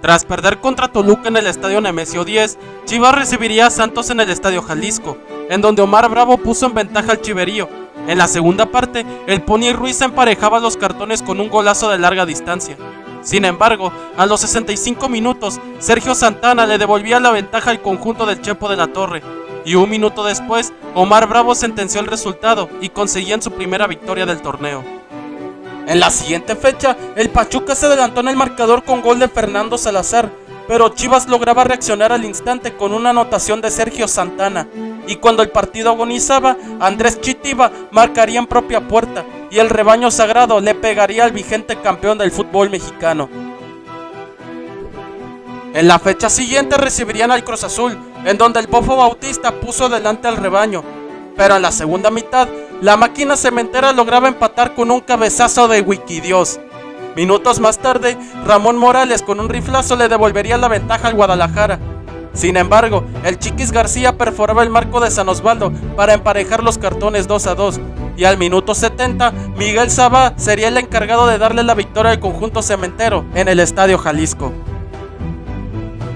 Tras perder contra Toluca en el estadio Nemesio 10, Chivas recibiría a Santos en el estadio Jalisco, en donde Omar Bravo puso en ventaja al Chiverío. En la segunda parte, el Pony Ruiz emparejaba los cartones con un golazo de larga distancia. Sin embargo, a los 65 minutos, Sergio Santana le devolvía la ventaja al conjunto del Chepo de la Torre, y un minuto después, Omar Bravo sentenció el resultado y conseguían su primera victoria del torneo. En la siguiente fecha, el Pachuca se adelantó en el marcador con gol de Fernando Salazar, pero Chivas lograba reaccionar al instante con una anotación de Sergio Santana, y cuando el partido agonizaba, Andrés Chitiba marcaría en propia puerta, y el rebaño sagrado le pegaría al vigente campeón del fútbol mexicano. En la fecha siguiente recibirían al Cruz Azul, en donde el Bofo Bautista puso delante al rebaño, pero en la segunda mitad, la máquina cementera lograba empatar con un cabezazo de Wikidios. Minutos más tarde, Ramón Morales con un riflazo le devolvería la ventaja al Guadalajara. Sin embargo, el Chiquis García perforaba el marco de San Osvaldo para emparejar los cartones 2-2, y al minuto 70, Miguel Sabá sería el encargado de darle la victoria al conjunto cementero en el estadio Jalisco.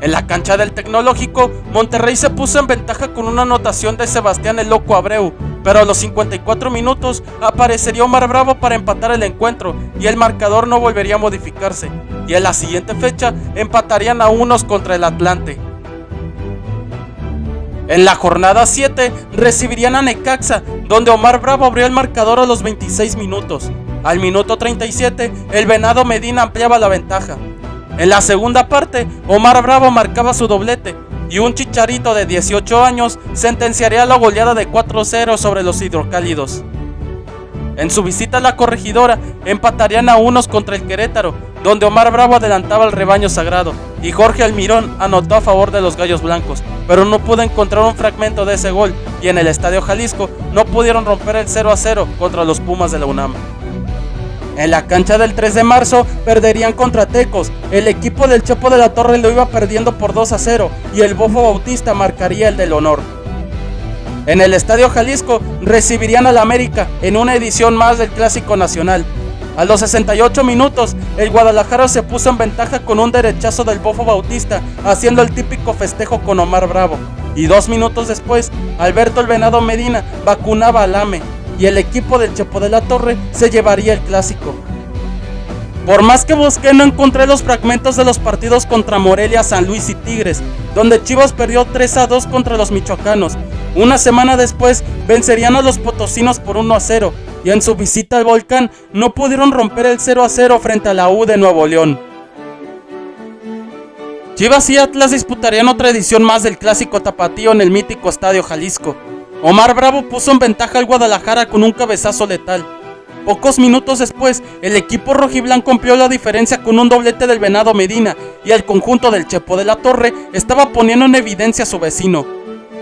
En la cancha del Tecnológico, Monterrey se puso en ventaja con una anotación de Sebastián el Loco Abreu, pero a los 54 minutos aparecería Omar Bravo para empatar el encuentro y el marcador no volvería a modificarse, y en la siguiente fecha empatarían a unos contra el Atlante. En la jornada 7 recibirían a Necaxa, donde Omar Bravo abrió el marcador a los 26 minutos. Al minuto 37, el Venado Medina ampliaba la ventaja. En la segunda parte, Omar Bravo marcaba su doblete, y un Chicharito de 18 años sentenciaría la goleada de 4-0 sobre los hidrocálidos. En su visita a la Corregidora, empatarían a unos contra el Querétaro, donde Omar Bravo adelantaba al rebaño sagrado, y Jorge Almirón anotó a favor de los Gallos Blancos, pero no pudo encontrar un fragmento de ese gol, y en el Estadio Jalisco no pudieron romper el 0-0 contra los Pumas de la UNAM. En la cancha del 3 de marzo perderían contra Tecos, el equipo del Chepo de la Torre lo iba perdiendo por 2-0 y el Bofo Bautista marcaría el del honor. En el Estadio Jalisco recibirían al América en una edición más del Clásico Nacional. A los 68 minutos, el Guadalajara se puso en ventaja con un derechazo del Bofo Bautista, haciendo el típico festejo con Omar Bravo. Y 2 minutos después, Alberto el Venado Medina vacunaba al AME, y el equipo del Chepo de la Torre se llevaría el clásico. Por más que busqué, no encontré los fragmentos de los partidos contra Morelia, San Luis y Tigres, donde Chivas perdió 3-2 contra los michoacanos. Una semana después vencerían a los potosinos por 1-0, y en su visita al Volcán no pudieron romper el 0-0 frente a la U de Nuevo León. Chivas y Atlas disputarían otra edición más del clásico tapatío en el mítico Estadio Jalisco. Omar Bravo puso en ventaja al Guadalajara con un cabezazo letal. Pocos minutos después, el equipo rojiblanco amplió la diferencia con un doblete del Venado Medina, y el conjunto del Chepo de la Torre estaba poniendo en evidencia a su vecino.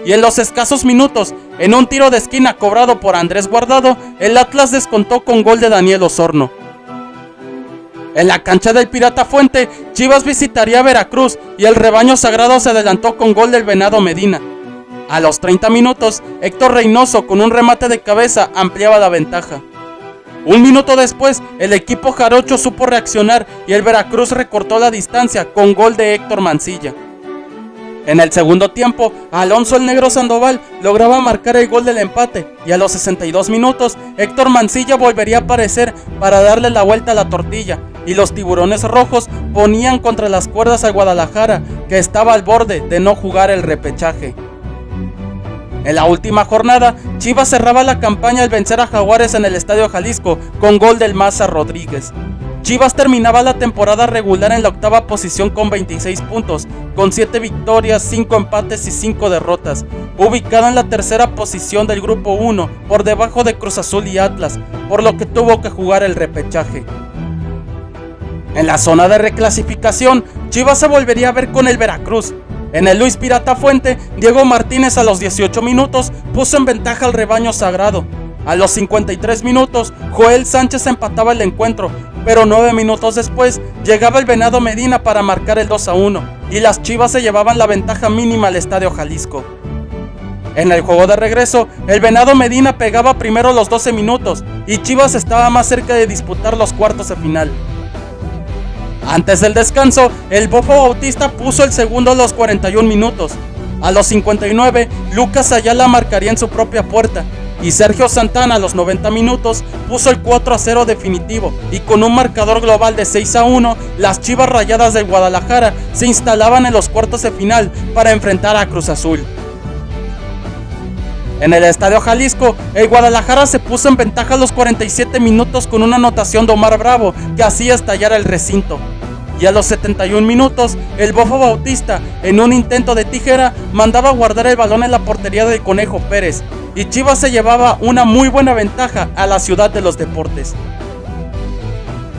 Y en los escasos minutos, en un tiro de esquina cobrado por Andrés Guardado, el Atlas descontó con gol de Daniel Osorno. En la cancha del Pirata Fuente, Chivas visitaría a Veracruz, y el rebaño sagrado se adelantó con gol del Venado Medina. A los 30 minutos, Héctor Reynoso con un remate de cabeza ampliaba la ventaja. Un minuto después, el equipo jarocho supo reaccionar y el Veracruz recortó la distancia con gol de Héctor Mancilla. En el segundo tiempo, Alonso el Negro Sandoval lograba marcar el gol del empate, y a los 62 minutos, Héctor Mancilla volvería a aparecer para darle la vuelta a la tortilla, y los tiburones rojos ponían contra las cuerdas al Guadalajara, que estaba al borde de no jugar el repechaje. En la última jornada, Chivas cerraba la campaña al vencer a Jaguares en el Estadio Jalisco con gol del Maza Rodríguez. Chivas terminaba la temporada regular en la octava posición con 26 puntos, con 7 victorias, 5 empates y 5 derrotas, ubicada en la tercera posición del Grupo 1, por debajo de Cruz Azul y Atlas, por lo que tuvo que jugar el repechaje. En la zona de reclasificación, Chivas se volvería a ver con el Veracruz. En el Luis Pirata Fuente, Diego Martínez a los 18 minutos puso en ventaja al rebaño sagrado. A los 53 minutos, Joel Sánchez empataba el encuentro, pero 9 minutos después llegaba el Venado Medina para marcar el 2-1, y las Chivas se llevaban la ventaja mínima al Estadio Jalisco. En el juego de regreso, el Venado Medina pegaba primero los 12 minutos, y Chivas estaba más cerca de disputar los cuartos de final. Antes del descanso, el Bofo Bautista puso el segundo a los 41 minutos. A los 59, Lucas Ayala marcaría en su propia puerta, y Sergio Santana a los 90 minutos puso el 4-0 definitivo, y con un marcador global de 6-1, las Chivas Rayadas del Guadalajara se instalaban en los cuartos de final para enfrentar a Cruz Azul. En el Estadio Jalisco, el Guadalajara se puso en ventaja a los 47 minutos con una anotación de Omar Bravo que hacía estallar el recinto. Y a los 71 minutos, el Bofo Bautista, en un intento de tijera, mandaba guardar el balón en la portería del Conejo Pérez, y Chivas se llevaba una muy buena ventaja a la Ciudad de los Deportes.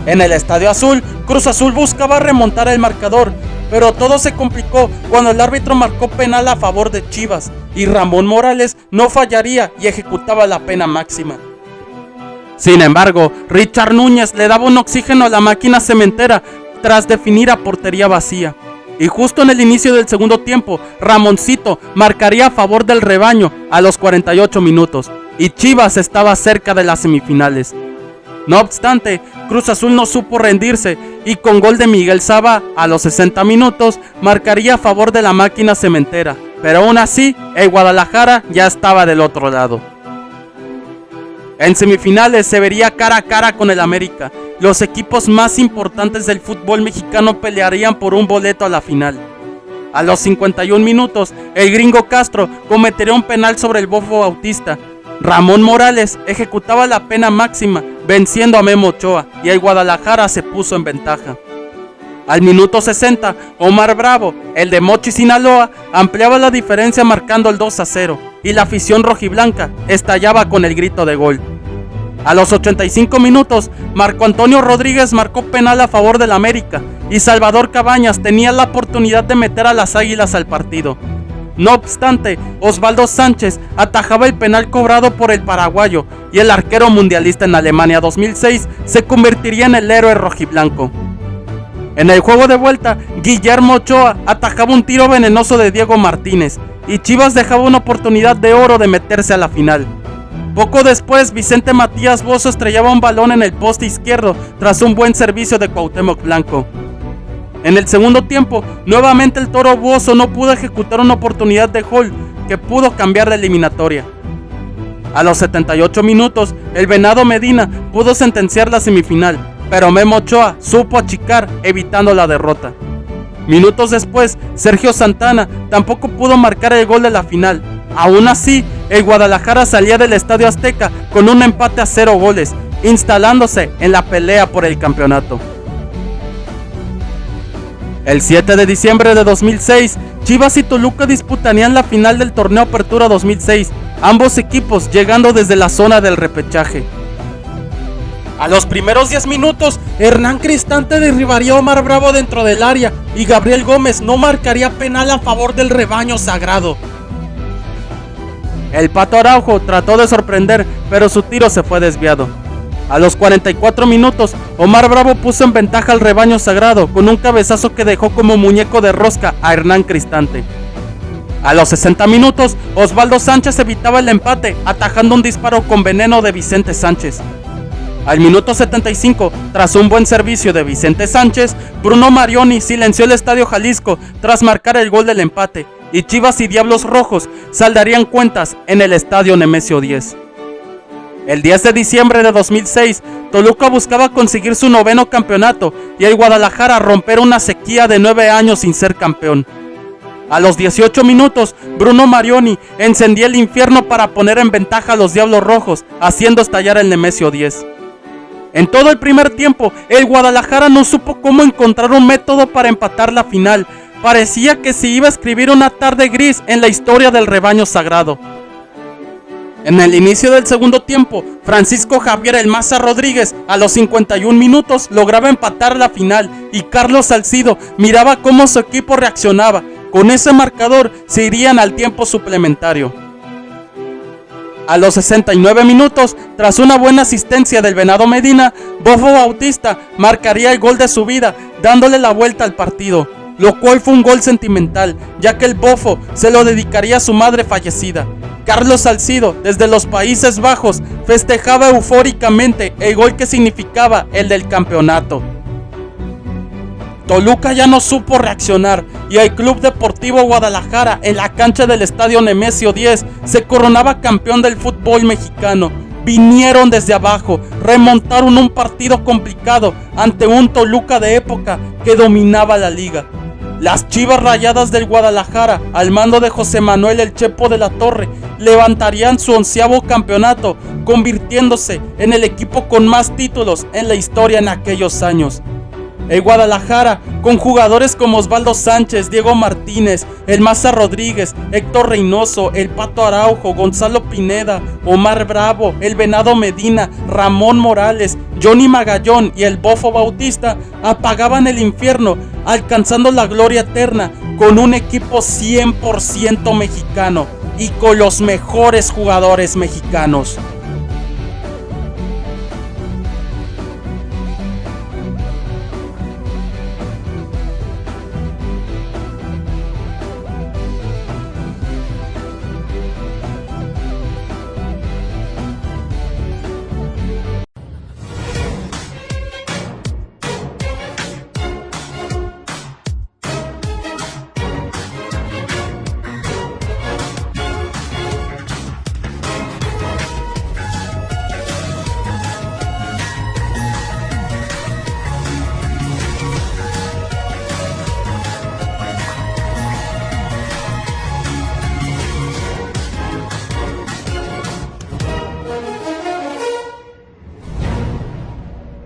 En el Estadio Azul, Cruz Azul buscaba remontar el marcador, pero todo se complicó cuando el árbitro marcó penal a favor de Chivas, y Ramón Morales no fallaría y ejecutaba la pena máxima. Sin embargo, Richard Núñez le daba un oxígeno a la máquina cementera tras definir a portería vacía. Y justo en el inicio del segundo tiempo, Ramoncito marcaría a favor del rebaño a los 48 minutos, y Chivas estaba cerca de las semifinales. No obstante, Cruz Azul no supo rendirse, y con gol de Miguel Saba a los 60 minutos marcaría a favor de la máquina cementera, pero aún así, el Guadalajara ya estaba del otro lado. En semifinales se vería cara a cara con el América. Los equipos más importantes del fútbol mexicano pelearían por un boleto a la final. A los 51 minutos, el Gringo Castro cometería un penal sobre el Bofo Bautista. Ramón Morales ejecutaba la pena máxima, venciendo a Memo Ochoa, y el Guadalajara se puso en ventaja. Al minuto 60, Omar Bravo, el de Mochi, Sinaloa, ampliaba la diferencia marcando el 2-0, y la afición rojiblanca estallaba con el grito de gol. A los 85 minutos, Marco Antonio Rodríguez marcó penal a favor del América, y Salvador Cabañas tenía la oportunidad de meter a las Águilas al partido. No obstante, Osvaldo Sánchez atajaba el penal cobrado por el paraguayo, y el arquero mundialista en Alemania 2006 se convertiría en el héroe rojiblanco. En el juego de vuelta, Guillermo Ochoa atajaba un tiro venenoso de Diego Martínez, y Chivas dejaba una oportunidad de oro de meterse a la final. Poco después, Vicente Matías Bozzo estrellaba un balón en el poste izquierdo tras un buen servicio de Cuauhtémoc Blanco. En el segundo tiempo, nuevamente el Toro Bozzo no pudo ejecutar una oportunidad de gol que pudo cambiar la eliminatoria. A los 78 minutos, el Venado Medina pudo sentenciar la semifinal, pero Memo Ochoa supo achicar, evitando la derrota. Minutos después, Sergio Santana tampoco pudo marcar el gol de la final. Aún así, el Guadalajara salía del Estadio Azteca con un empate a 0 goles, instalándose en la pelea por el campeonato. El 7 de diciembre de 2006, Chivas y Toluca disputarían la final del Torneo Apertura 2006, ambos equipos llegando desde la zona del repechaje. A los primeros 10 minutos, Hernán Cristante derribaría a Omar Bravo dentro del área, y Gabriel Gómez no marcaría penal a favor del rebaño sagrado. El Pato Araujo trató de sorprender, pero su tiro se fue desviado. A los 44 minutos, Omar Bravo puso en ventaja al rebaño sagrado con un cabezazo que dejó como muñeco de rosca a Hernán Cristante. A los 60 minutos, Osvaldo Sánchez evitaba el empate, atajando un disparo con veneno de Vicente Sánchez. Al minuto 75, tras un buen servicio de Vicente Sánchez, Bruno Marioni silenció el Estadio Jalisco tras marcar el gol del empate, y Chivas y Diablos Rojos saldarían cuentas en el Estadio Nemesio 10. El 10 de diciembre de 2006, Toluca buscaba conseguir su 9º campeonato y el Guadalajara romper una sequía de 9 años sin ser campeón. A los 18 minutos, Bruno Marioni encendía el infierno para poner en ventaja a los Diablos Rojos, haciendo estallar el Nemesio 10. En todo el primer tiempo, el Guadalajara no supo cómo encontrar un método para empatar la final. Parecía que se iba a escribir una tarde gris en la historia del rebaño sagrado. En el inicio del segundo tiempo, Francisco Javier El Maza Rodríguez a los 51 minutos lograba empatar la final, y Carlos Salcido miraba cómo su equipo reaccionaba. Con ese marcador se irían al tiempo suplementario. A los 69 minutos, tras una buena asistencia del Venado Medina, Bofo Bautista marcaría el gol de su vida, dándole la vuelta al partido, lo cual fue un gol sentimental, ya que el Bofo se lo dedicaría a su madre fallecida. Carlos Salcido, desde los Países Bajos, festejaba eufóricamente el gol que significaba el del campeonato. Toluca ya no supo reaccionar y el Club Deportivo Guadalajara, en la cancha del Estadio Nemesio 10, se coronaba campeón del fútbol mexicano. Vinieron desde abajo, remontaron un partido complicado ante un Toluca de época que dominaba la liga. Las Chivas Rayadas del Guadalajara, al mando de José Manuel El Chepo de la Torre, levantarían su 11º campeonato, convirtiéndose en el equipo con más títulos en la historia en aquellos años. El Guadalajara, con jugadores como Osvaldo Sánchez, Diego Martínez, El Maza Rodríguez, Héctor Reynoso, El Pato Araujo, Gonzalo Pineda, Omar Bravo, El Venado Medina, Ramón Morales, Johnny Magallón y El Bofo Bautista, apagaban el infierno, alcanzando la gloria eterna con un equipo 100% mexicano y con los mejores jugadores mexicanos.